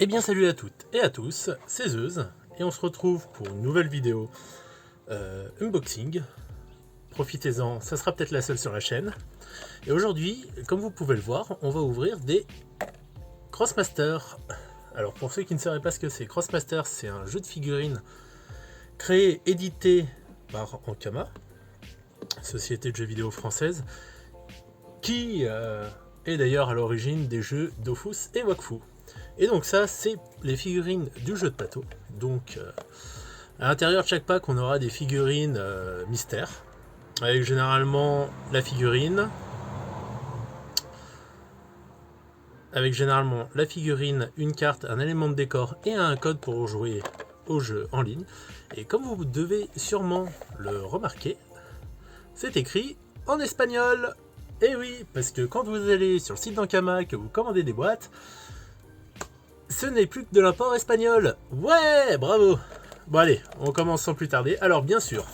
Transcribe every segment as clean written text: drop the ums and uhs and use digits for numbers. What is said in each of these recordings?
Eh bien salut à toutes et à tous, c'est Zeus, et on se retrouve pour une nouvelle vidéo unboxing. Profitez-en, ça sera peut-être la seule sur la chaîne. Et aujourd'hui, comme vous pouvez le voir, on va ouvrir des Crossmaster. Alors pour ceux qui ne sauraient pas ce que c'est, Crossmaster, c'est un jeu de figurines créé, édité par Ankama, société de jeux vidéo française, qui est d'ailleurs à l'origine des jeux Dofus et Wakfu. Et donc ça, c'est les figurines du jeu de plateau. Donc à l'intérieur de chaque pack, on aura des figurines mystères, avec généralement la figurine, une carte, un élément de décor et un code pour jouer au jeu en ligne. Et comme vous devez sûrement le remarquer, c'est écrit en espagnol. Et oui, parce que quand vous allez sur le site d'Ankama, que vous commandez des boîtes, ce n'est plus que de l'import espagnol. Ouais, bravo. Bon allez, on commence sans plus tarder. Alors bien sûr,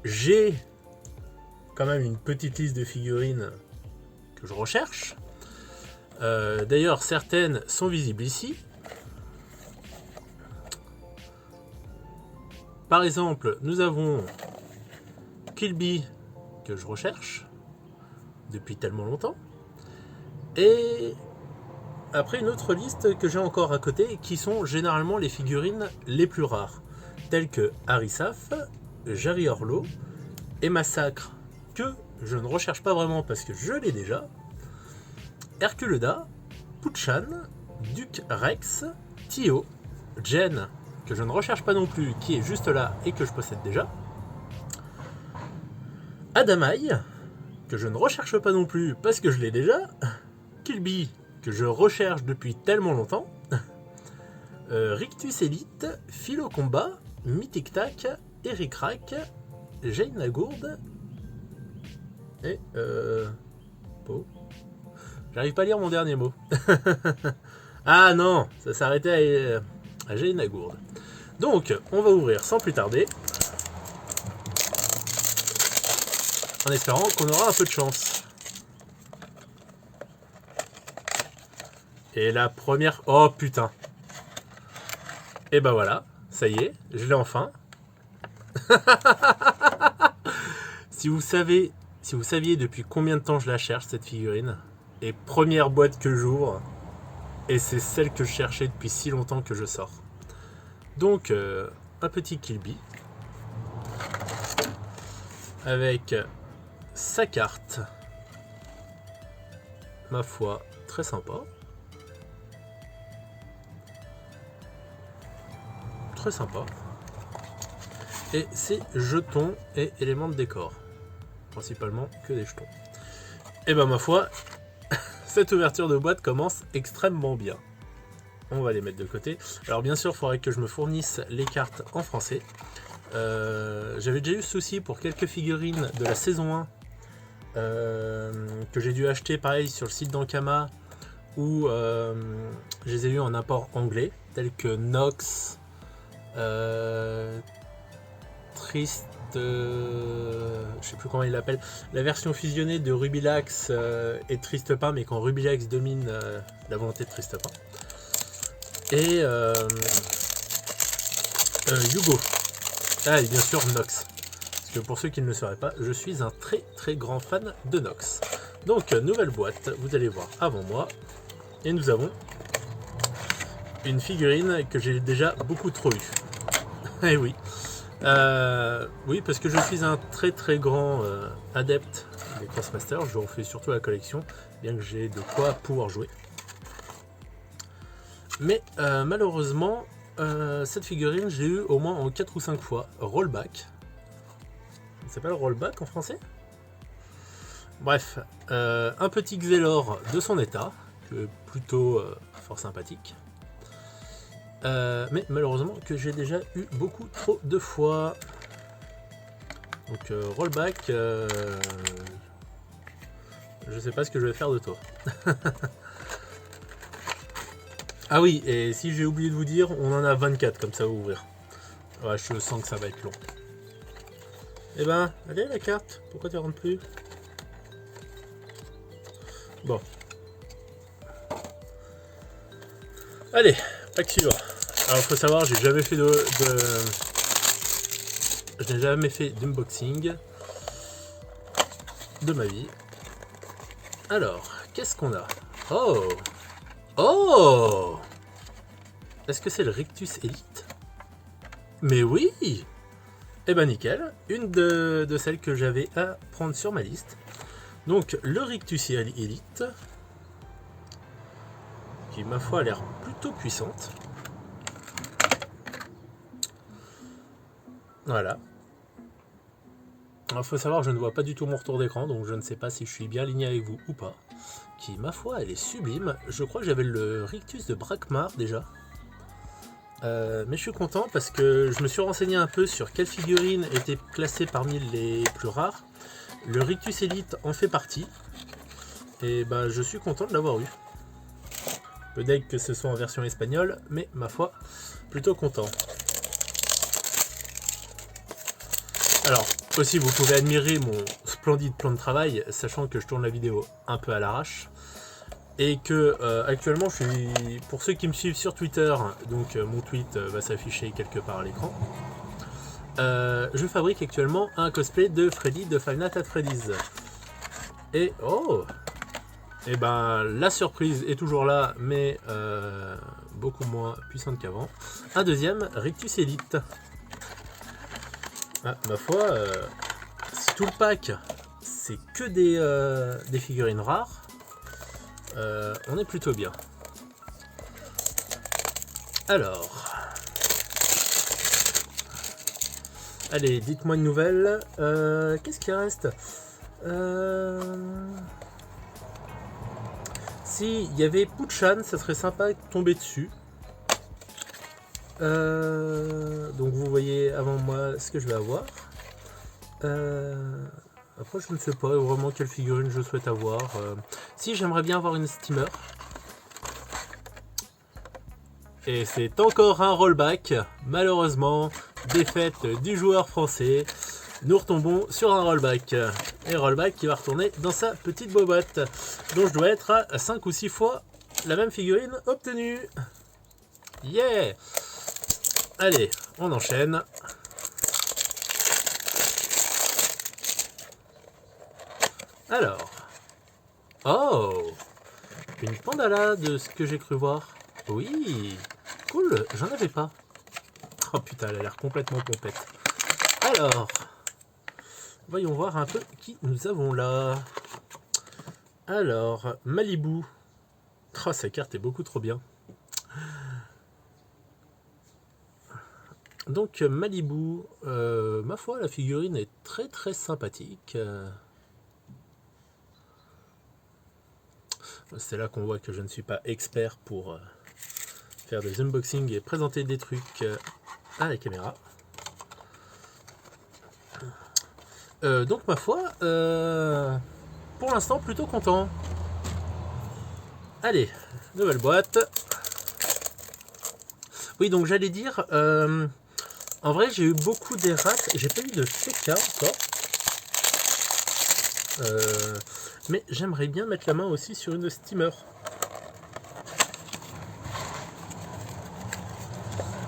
j'ai quand même une petite liste de figurines que je recherche. D'ailleurs, certaines sont visibles ici. Par exemple, nous avons Kilby que je recherche depuis tellement longtemps. Et après une autre liste que j'ai encore à côté, qui sont généralement les figurines les plus rares, telles que Arisaf, Jarry Orlo et Massacre, que je ne recherche pas vraiment parce que je l'ai déjà, Herculeda, Puchan, Duke Rex, Tio, Jen, que je ne recherche pas non plus, qui est juste là et que je possède déjà, Adamaï, que je ne recherche pas non plus parce que je l'ai déjà, Kilby, que je recherche depuis tellement longtemps, Rictus Elite, Philo Combat, Mythic Tac, Eric Rack, Jane Lagourde et Po. J'arrive pas à lire mon dernier mot. Ah non, ça s'arrêtait à Jane Lagourde. Donc, on va ouvrir sans plus tarder, en espérant qu'on aura un peu de chance. Et la première... Oh putain. Et ben voilà, ça y est, je l'ai enfin. Si vous saviez depuis combien de temps je la cherche, cette figurine, et première boîte que j'ouvre, et c'est celle que je cherchais depuis si longtemps que je sors. Donc, un petit Kilby, avec sa carte, ma foi, très sympa. Très sympa. Et ses jetons et éléments de décor. Principalement que des jetons. Et ben ma foi, cette ouverture de boîte commence extrêmement bien. On va les mettre de côté. Alors bien sûr, il faudrait que je me fournisse les cartes en français. J'avais déjà eu ce souci pour quelques figurines de la saison 1 que j'ai dû acheter pareil sur le site d'Ankama, où je les ai eu en import anglais, tels que Nox, Triste, je sais plus comment il l'appelle, la version fusionnée de Rubilax et Tristepin, mais quand Rubilax domine la volonté de Tristepin. Et Hugo. Ah, et bien sûr Nox. Parce que pour ceux qui ne le sauraient pas, je suis un très très grand fan de Nox. Donc, nouvelle boîte, vous allez voir avant moi. Et nous avons une figurine que j'ai déjà beaucoup trop eu. Eh oui. Oui, parce que je suis un très très grand adepte des Crossmaster. Je refais surtout la collection, bien que j'ai de quoi pouvoir jouer. Mais malheureusement, cette figurine, j'ai eu au moins en 4 ou 5 fois. Rollback. Ça s'appelle Rollback en français? Bref, un petit Xelor de son état, que plutôt fort sympathique. Mais malheureusement que j'ai déjà eu beaucoup trop de fois. Donc Rollback, je sais pas ce que je vais faire de toi. Ah oui, et si j'ai oublié de vous dire, on en a 24 comme ça à ouvrir. Ouais, je sens que ça va être long. Eh ben, allez la carte, pourquoi tu rentres plus? Bon. Allez, pack suivant. Alors il faut savoir, j'ai jamais fait je n'ai jamais fait d'unboxing de ma vie. Alors, qu'est-ce qu'on a? Oh! Oh! Est-ce que c'est le Rictus Elite? Mais oui! Eh ben nickel, une de celles que j'avais à prendre sur ma liste. Donc le Rictus Elite, qui ma foi a l'air plutôt puissante. Voilà. Alors, faut savoir, je ne vois pas du tout mon retour d'écran, donc je ne sais pas si je suis bien aligné avec vous ou pas. Qui, ma foi, elle est sublime. Je crois que j'avais le Rictus de Brakmar déjà. Mais je suis content parce que je me suis renseigné un peu sur quelle figurine était classée parmi les plus rares. Le Rictus Elite en fait partie. Et ben, je suis content de l'avoir eu. Peut-être que ce soit en version espagnole, mais ma foi, plutôt content. Alors, aussi vous pouvez admirer mon splendide plan de travail, sachant que je tourne la vidéo un peu à l'arrache. Et que actuellement, pour ceux qui me suivent sur Twitter, donc mon tweet va s'afficher quelque part à l'écran. Je fabrique actuellement un cosplay de Freddy de Five Nights at Freddy's. Et oh! Et ben la surprise est toujours là, mais beaucoup moins puissante qu'avant. Un deuxième Rictus Elite. Ah, ma foi, si tout le pack c'est que des figurines rares, on est plutôt bien. Alors, allez, dites-moi une nouvelle. Qu'est-ce qui reste? Si il y avait Puchan, ça serait sympa de tomber dessus. Donc vous voyez avant moi ce que je vais avoir. Après je ne sais pas vraiment quelle figurine je souhaite avoir. Si j'aimerais bien avoir une steamer. Et c'est encore un rollback. Malheureusement, défaite du joueur français. Nous retombons sur un rollback. Et rollback qui va retourner dans sa petite boîte. Donc je dois être à 5 ou 6 fois la même figurine obtenue. Yeah! Allez, on enchaîne. Alors. Oh! Une Pandala de ce que j'ai cru voir. Oui! Cool, j'en avais pas. Oh putain, elle a l'air complètement pompette. Alors. Voyons voir un peu qui nous avons là. Alors, Malibu. Oh, sa carte est beaucoup trop bien. Donc Malibu, ma foi, la figurine est très très sympathique. C'est là qu'on voit que je ne suis pas expert pour faire des unboxings et présenter des trucs à la caméra. Donc ma foi, pour l'instant plutôt content. Allez, nouvelle boîte. Oui, donc j'allais dire, en vrai j'ai eu beaucoup d'errates, j'ai pas eu de FK encore. Mais j'aimerais bien mettre la main aussi sur une steamer.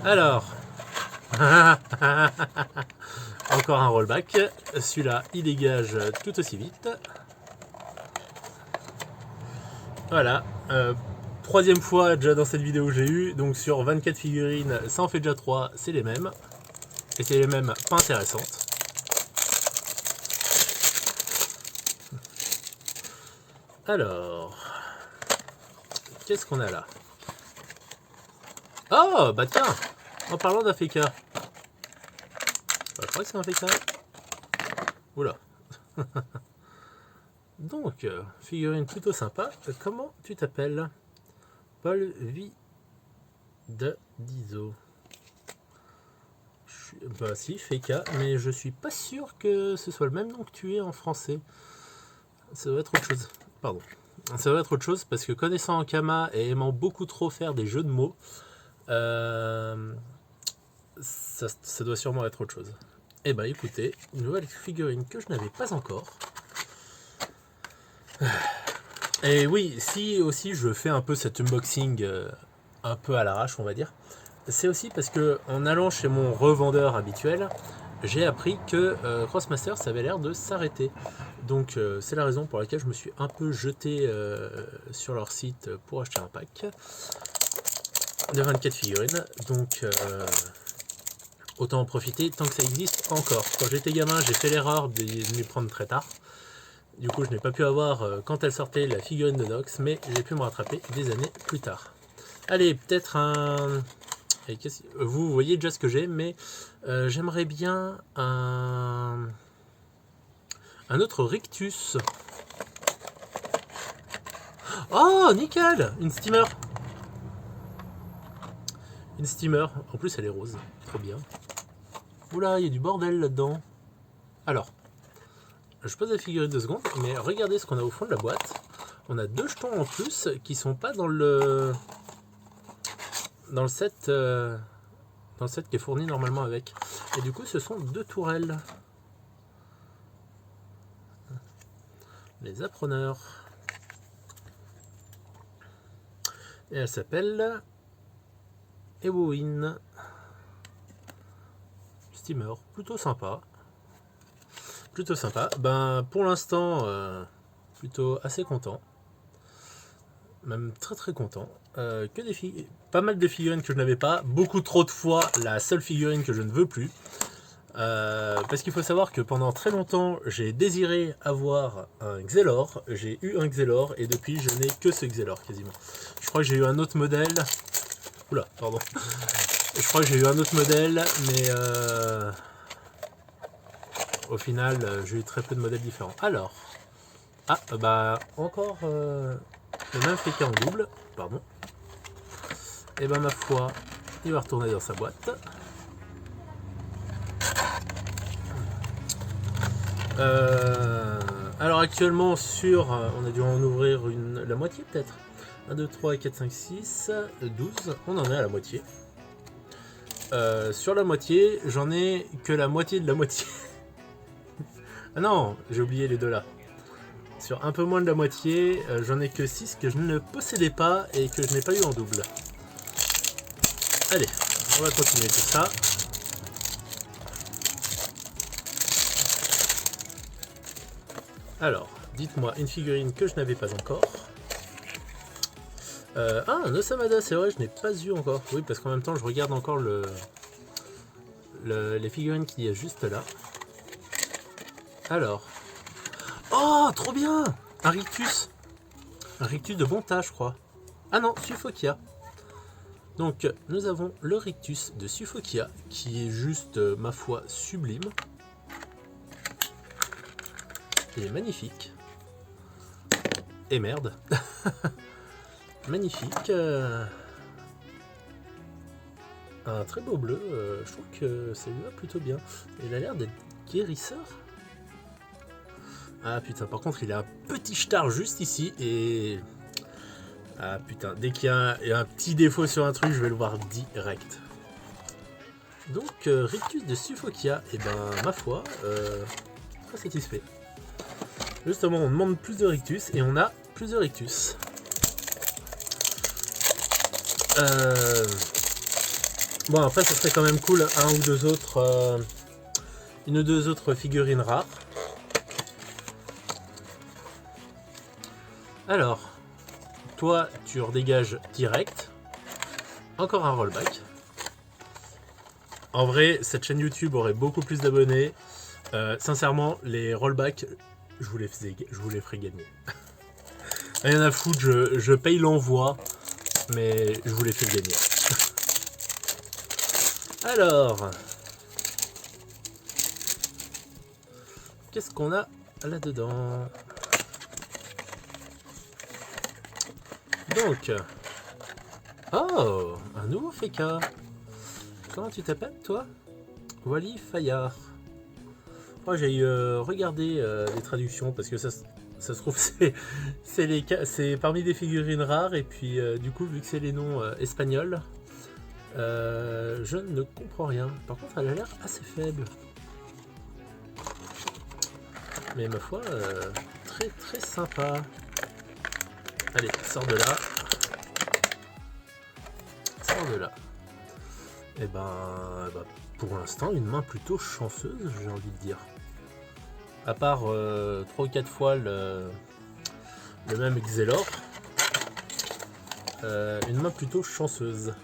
Alors, encore un rollback. Celui-là, il dégage tout aussi vite. Voilà. Troisième fois déjà dans cette vidéo que j'ai eu. Donc sur 24 figurines, ça en fait déjà 3. C'est les mêmes. Et c'est les mêmes pas intéressantes. Alors, qu'est-ce qu'on a là? Oh, bah tiens, en parlant d'AFK. Bah, je crois que c'est un AFK. Oula. Donc, figurine plutôt sympa. Comment tu t'appelles? Paul V. de Dizo. Bah si, Feka, mais je suis pas sûr que ce soit le même nom que tu es en français. Ça doit être autre chose. Pardon. Ça doit être autre chose parce que connaissant Ankama et aimant beaucoup trop faire des jeux de mots, ça doit sûrement être autre chose. Et bah écoutez, une nouvelle figurine que je n'avais pas encore. Et oui, si aussi je fais un peu cet unboxing un peu à l'arrache, on va dire. C'est aussi parce que en allant chez mon revendeur habituel, j'ai appris que Crossmaster ça avait l'air de s'arrêter. Donc c'est la raison pour laquelle je me suis un peu jeté sur leur site pour acheter un pack de 24 figurines. Donc autant en profiter tant que ça existe encore. Quand j'étais gamin, j'ai fait l'erreur de m'y prendre très tard. Du coup, je n'ai pas pu avoir, quand elle sortait, la figurine de Nox, mais j'ai pu me rattraper des années plus tard. Allez, peut-être un... Vous voyez déjà ce que j'ai, mais j'aimerais bien un autre Rictus. Oh, nickel! Une steamer. Une steamer. En plus, elle est rose. Trop bien. Oula, il y a du bordel là-dedans. Alors, je pose la figurine 2 secondes, mais regardez ce qu'on a au fond de la boîte. On a 2 jetons en plus qui sont pas dans le set qui est fourni normalement avec. Et du coup, ce sont 2 tourelles. Les appreneurs. Et elle s'appelle Ewoin. Steamer, plutôt sympa. Plutôt sympa. Ben pour l'instant, plutôt assez content. Même très très content. Que des pas mal de figurines que je n'avais pas. Beaucoup trop de fois la seule figurine que je ne veux plus. Parce qu'il faut savoir que pendant très longtemps j'ai désiré avoir un Xelor. J'ai eu un Xelor et depuis je n'ai que ce Xelor quasiment. Je crois que j'ai eu un autre modèle. Oula, pardon. Je crois que j'ai eu un autre modèle, mais au final j'ai eu très peu de modèles différents. Alors, ah bah encore le même féca en double, pardon. Et ben ma foi, il va retourner dans sa boîte. Alors actuellement sur, on a dû en ouvrir la moitié peut-être. 1, 2, 3, 4, 5, 6, 12, on en est à la moitié. Sur la moitié, j'en ai que la moitié de la moitié. Ah non, j'ai oublié les deux là. Sur un peu moins de la moitié, j'en ai que 6 que je ne possédais pas et que je n'ai pas eu en double. Allez, on va continuer tout ça. Alors, dites-moi une figurine que je n'avais pas encore. Un Osamada, c'est vrai, je n'ai pas eu encore. Oui, parce qu'en même temps, je regarde encore les figurines qu'il y a juste là. Alors. Oh, trop bien! Un Rictus. Un Rictus de Bonta, je crois. Ah non, Suffokia. Donc, nous avons le Rictus de Suffokia, qui est juste, ma foi, sublime. Il est magnifique. Et merde. Magnifique. Un très beau bleu. Je trouve que ça lui va plutôt bien. Il a l'air d'être guérisseur. Ah putain, par contre, il a un petit star juste ici. Et... ah putain, dès qu'il y a un petit défaut sur un truc, je vais le voir direct. Donc, Rictus de Suffokia, et ben, ma foi, très satisfait. Justement, on demande plus de Rictus et on a plus de Rictus. Bon, après, ce serait quand même cool un ou deux autres, une ou deux autres figurines rares. Alors, toi, tu redégages direct. Encore un rollback. En vrai, cette chaîne YouTube aurait beaucoup plus d'abonnés. Sincèrement, les rollbacks, je vous les ferai gagner. Rien à foutre, je paye l'envoi, mais je vous les fais gagner. Alors, qu'est-ce qu'on a là-dedans? Donc, oh, un nouveau féca. Comment tu t'appelles, toi? Wally Fayard. Oh, j'ai regardé les traductions parce que ça se trouve c'est parmi des figurines rares et puis du coup vu que c'est les noms espagnols, je ne comprends rien. Par contre, elle a l'air assez faible. Mais ma foi, très très sympa. Allez, sors de là. sort de là. Et pour l'instant, une main plutôt chanceuse, j'ai envie de dire. À part 3 ou 4 fois le même Xelor. Une main plutôt chanceuse.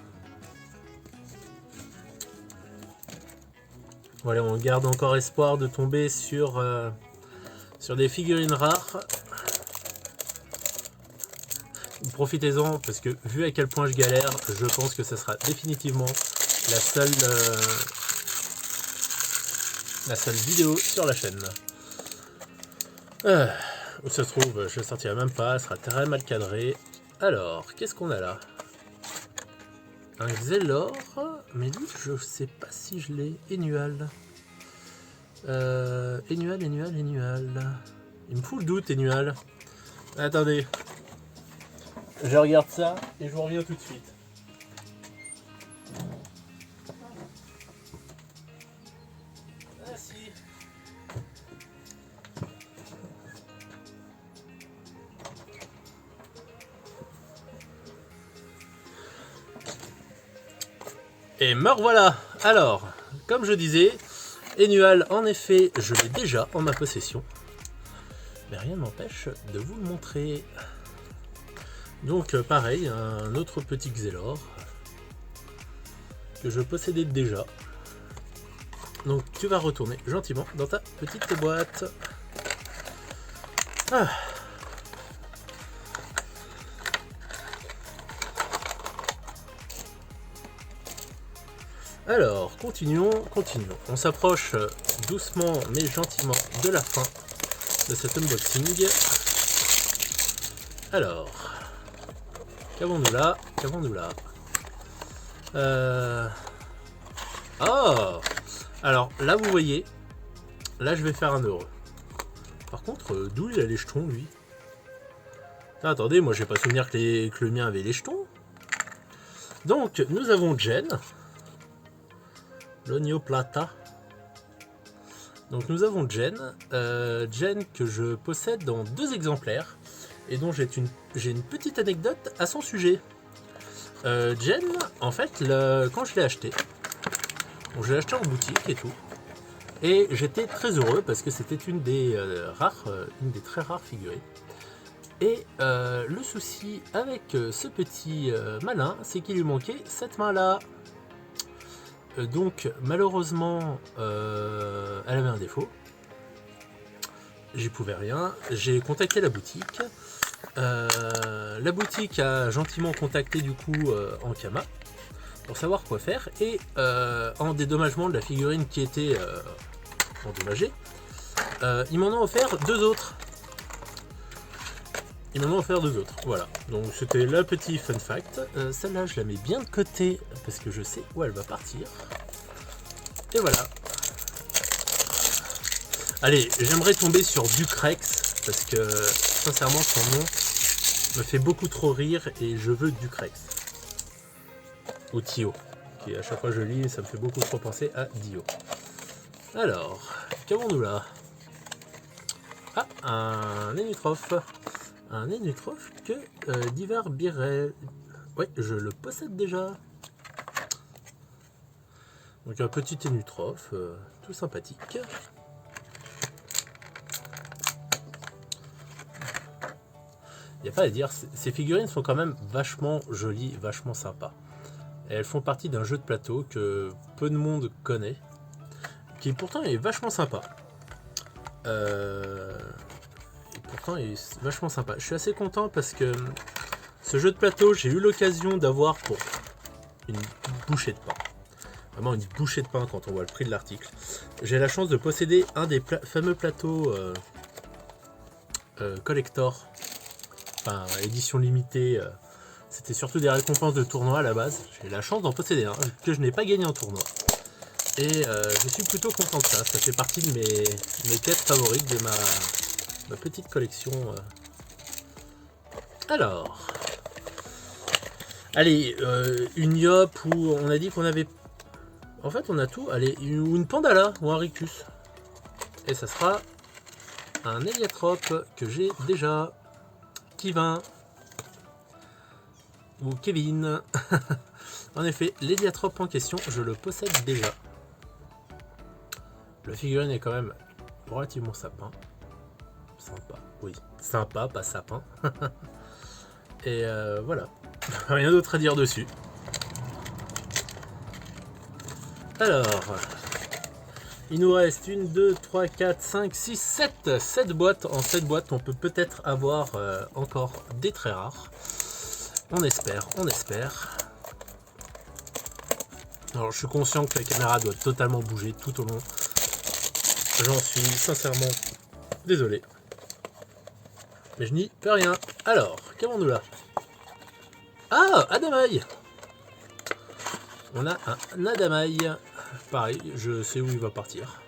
Voilà, on garde encore espoir de tomber sur des figurines rares. Profitez-en parce que vu à quel point je galère, je pense que ce sera définitivement la seule vidéo sur la chaîne. Où ça se trouve, je ne sortirai même pas, elle sera très mal cadrée. Alors, qu'est-ce qu'on a là? Un Xelor, mais lui, je sais pas si je l'ai. Enual. Enual. Il me fout le doute, Enual. Attendez. Je regarde ça et je vous reviens tout de suite. Ah si. Et me revoilà. Alors, comme je disais, Enual, en effet, je l'ai déjà en ma possession. Mais rien ne m'empêche de vous le montrer. Donc pareil, un autre petit Xelor que je possédais déjà. Donc tu vas retourner gentiment dans ta petite boîte. Ah. Alors, continuons. On s'approche doucement mais gentiment de la fin de cet unboxing. Alors, qu'avons-nous là? Oh! Alors, là, vous voyez, là, je vais faire un heureux. Par contre, d'où il a les jetons, lui? Ah, attendez, moi, j'ai pas souvenir que le mien avait les jetons. Donc, nous avons Jen. L'Onio Plata. Donc, nous avons Jen. Jen que je possède dans 2 exemplaires. Et dont j'ai une petite anecdote à son sujet. Jen, en fait, quand je l'ai acheté, je l'ai acheté en boutique et tout. Et j'étais très heureux parce que c'était une des très rares figurines. Et le souci avec ce petit malin, c'est qu'il lui manquait cette main-là. Donc malheureusement, elle avait un défaut. J'y pouvais rien. J'ai contacté la boutique. La boutique a gentiment contacté du coup Ankama pour savoir quoi faire. Et en dédommagement de la figurine qui était endommagée, ils m'en ont offert 2 autres. Voilà. Donc c'était le petit fun fact. Celle-là, je la mets bien de côté parce que je sais où elle va partir. Et voilà. Allez, j'aimerais tomber sur Ducrex parce que sincèrement son nom me fait beaucoup trop rire et je veux Ducrex. Ou Tio, qui à chaque fois que je lis, ça me fait beaucoup trop penser à Dio. Alors, qu'avons-nous là? Ah, un Enutroph. Un Enutroph que Divers Birel. Oui, je le possède déjà. Donc un petit Enutroph, tout sympathique. Il n'y a pas à dire, ces figurines sont quand même vachement jolies, vachement sympas. Et elles font partie d'un jeu de plateau que peu de monde connaît, qui pourtant est vachement sympa. Je suis assez content parce que ce jeu de plateau, j'ai eu l'occasion d'avoir pour une bouchée de pain. Vraiment une bouchée de pain quand on voit le prix de l'article. J'ai la chance de posséder un des fameux plateaux collector. Enfin, édition limitée, c'était surtout des récompenses de tournoi à la base. J'ai la chance d'en posséder un que je n'ai pas gagné en tournoi. Et je suis plutôt content de ça. Ça fait partie de mes quêtes favorites de ma petite collection. Alors, allez, une Yop où on a dit qu'on avait. En fait, on a tout. Allez, une Pandala ou un Rictus. Et ça sera un Eliatrope que j'ai déjà. Kevin ou Kevin. En effet, l'héliatrope en question, je le possède déjà. Le figurine est quand même relativement sapin. Sympa, oui. Sympa, pas sapin. Et voilà. Rien d'autre à dire dessus. Alors, il nous reste 1, 2, 3, 4, 5, 6, 7. 7 boîtes. En 7 boîtes, on peut peut-être avoir encore des très rares. On espère, on espère. Alors, je suis conscient que la caméra doit totalement bouger tout au long. J'en suis sincèrement désolé. Mais je n'y peux rien. Alors, qu'avons-nous là? Ah, Adamaï. On a un Adamaï. Pareil, je sais où il va partir.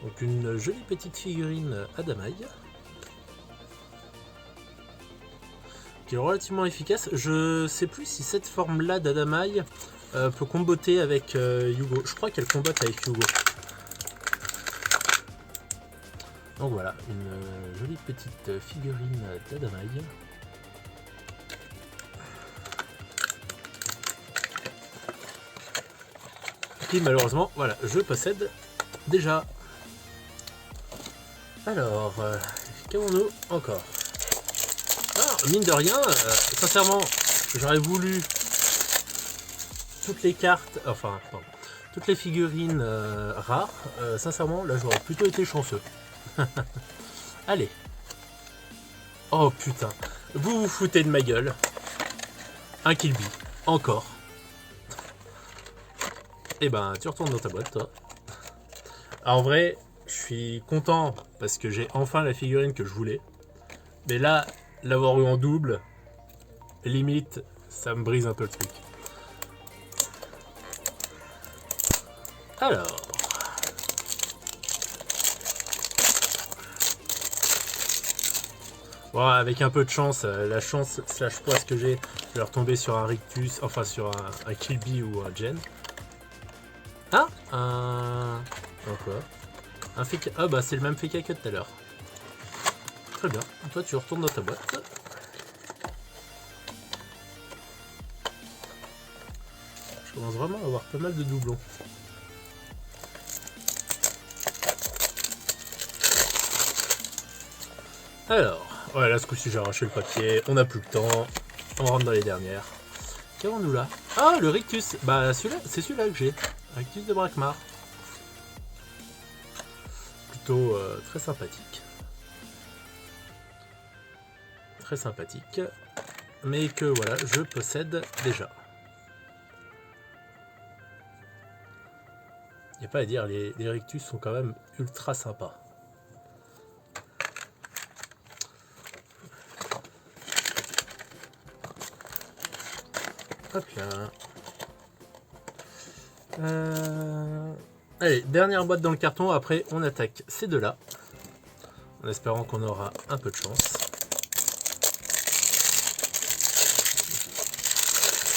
Donc une jolie petite figurine Adamaï. Qui est relativement efficace. Je sais plus si cette forme-là d'Adamaï peut comboter avec Yugo. Je crois qu'elle combatte avec Yugo. Donc voilà, une jolie petite figurine d'Adamaï. Qui malheureusement, voilà, je possède déjà. Alors, qu'avons-nous encore? Ah, mine de rien, sincèrement, j'aurais voulu toutes les cartes, enfin, pardon, toutes les figurines rares. Sincèrement, là, j'aurais plutôt été chanceux. Allez. Oh putain, vous vous foutez de ma gueule. Un Kill Bill, encore. Eh ben, tu retournes dans ta boîte, toi. Alors, en vrai, je suis content parce que j'ai enfin la figurine que je voulais. Mais là, l'avoir eu en double, limite, ça me brise un peu le truc. Alors. Bon, avec un peu de chance, la chance slash poisse que j'ai, je vais retomber sur un Rictus, enfin sur un Kill Bill ou un Gen. Ah, un quoi? Un Feka. Ah bah c'est le même Feka que tout à l'heure. Très bien. Toi tu retournes dans ta boîte. Je commence vraiment à avoir pas mal de doublons. Alors, ouais là ce coup-ci j'ai arraché le papier. On n'a plus le temps. On rentre dans les dernières. Qu'avons-nous là? Ah le Rictus. Bah celui-là, c'est celui-là que j'ai. Rictus de Brakmar. Plutôt très sympathique. Très sympathique. Mais que voilà, je possède déjà. Il n'y a pas à dire, les Rictus sont quand même ultra sympas. Hop là. Allez, dernière boîte dans le carton, après on attaque ces deux-là. En espérant qu'on aura un peu de chance.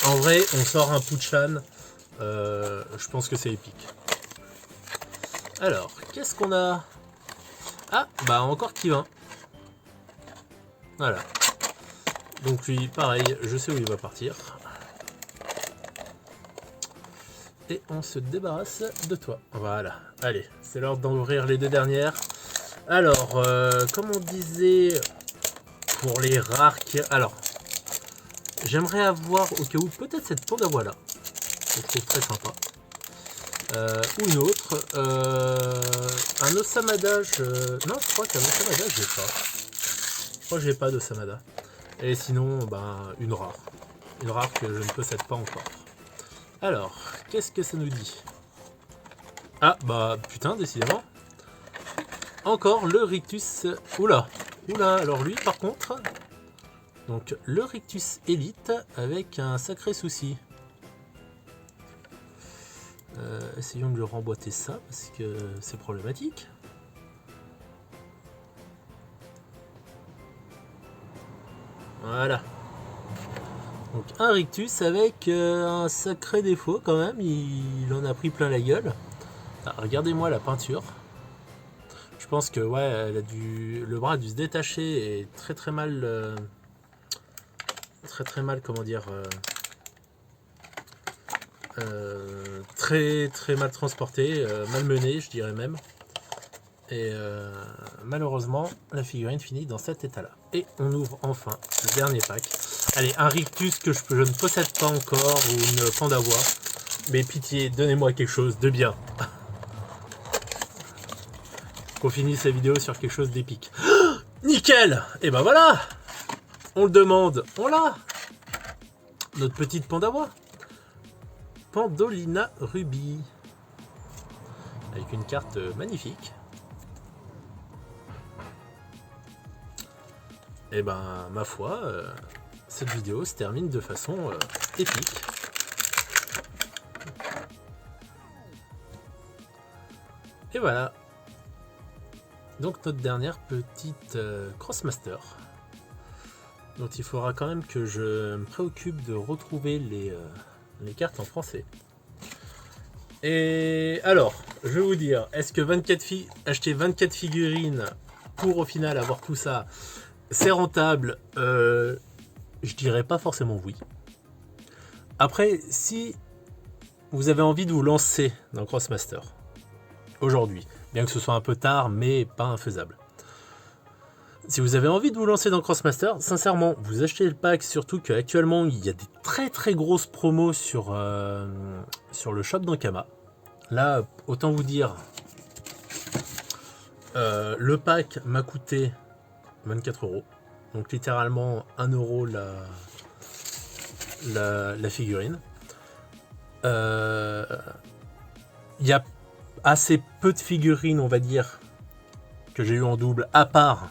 En vrai, on sort un Puchan. Je pense que c'est épique. Alors, qu'est-ce qu'on a? Ah, bah encore Kivin. Voilà. Donc lui, pareil, je sais où il va partir. Et on se débarrasse de toi. Voilà. Allez, c'est l'heure d'ouvrir les deux dernières. Alors, comme on disait, pour les rares qui... Alors, j'aimerais avoir au cas où peut-être cette Pandawa là. Je trouve très sympa. Ou une autre. Un Osamada. Non, je crois qu'un Osamada, je l'ai pas. Je crois que j'ai pas d'Osamada. Et sinon, ben, une rare. Une rare que je ne possède pas encore. Alors, qu'est-ce que ça nous dit? Ah, bah, putain, décidément. Encore le Rictus. Oula. Oula, alors lui, par contre... Donc, le Rictus Elite avec un sacré souci. Essayons de lui remboîter ça, parce que c'est problématique. Voilà. Donc un Rictus avec un sacré défaut quand même, il en a pris plein la gueule. Ah, regardez-moi la peinture. pense que ouais, le bras a dû se détacher et très mal, comment dire, très mal transporté, malmené, je dirais même. Et malheureusement, la figurine finit dans cet état-là. Et on ouvre enfin le dernier pack. Allez, un rictus que je ne possède pas encore, ou une Pandawa. Mais pitié, donnez-moi quelque chose de bien. Qu'on finisse la vidéo sur quelque chose d'épique. Nickel! Et ben voilà! On le demande, on l'a! Notre petite Pandawa. Pandolina Ruby. Avec une carte magnifique. Et ben, ma foi, cette vidéo se termine de façon épique. Et voilà. Donc notre dernière petite Crossmaster. Dont il faudra quand même que je me préoccupe de retrouver les cartes en français. Et alors, je vais vous dire, est-ce que acheter 24 figurines pour au final avoir tout ça, c'est rentable? Je dirais pas forcément oui. Après, si vous avez envie de vous lancer dans Crossmaster aujourd'hui, bien que ce soit un peu tard, mais pas infaisable. Si vous avez envie de vous lancer dans Crossmaster, sincèrement, vous achetez le pack, surtout qu'actuellement, il y a des très grosses promos sur le shop d'Ankama. Là, autant vous dire, le pack m'a coûté 24 €. Donc littéralement 1 € la figurine. Il y a assez peu de figurines, on va dire, que j'ai eu en double, à part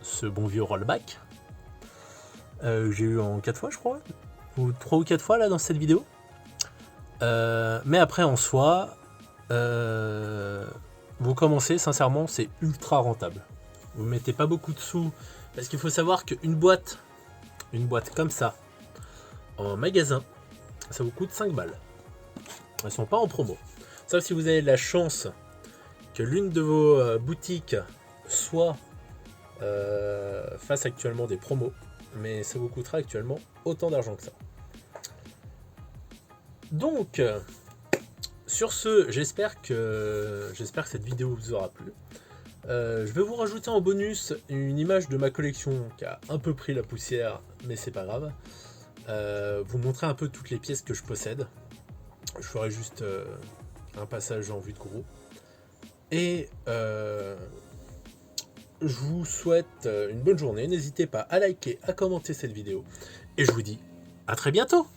ce bon vieux rollback. J'ai eu en 4 fois, je crois, ou 3 ou 4 fois là dans cette vidéo. Mais après, en soi, vous commencez, sincèrement, c'est ultra rentable. Vous mettez pas beaucoup de sous, parce qu'il faut savoir qu'une boîte comme ça, en magasin, ça vous coûte 5 balles. Elles sont pas en promo. Sauf si vous avez la chance que l'une de vos boutiques soit fasse actuellement des promos, mais ça vous coûtera actuellement autant d'argent que ça. Donc, sur ce, j'espère que cette vidéo vous aura plu. Je vais vous rajouter en bonus une image de ma collection qui a un peu pris la poussière, mais c'est pas grave. Vous montrer un peu toutes les pièces que je possède. Je ferai juste un passage en vue de gros. Et je vous souhaite une bonne journée. N'hésitez pas à liker, à commenter cette vidéo. Et je vous dis à très bientôt.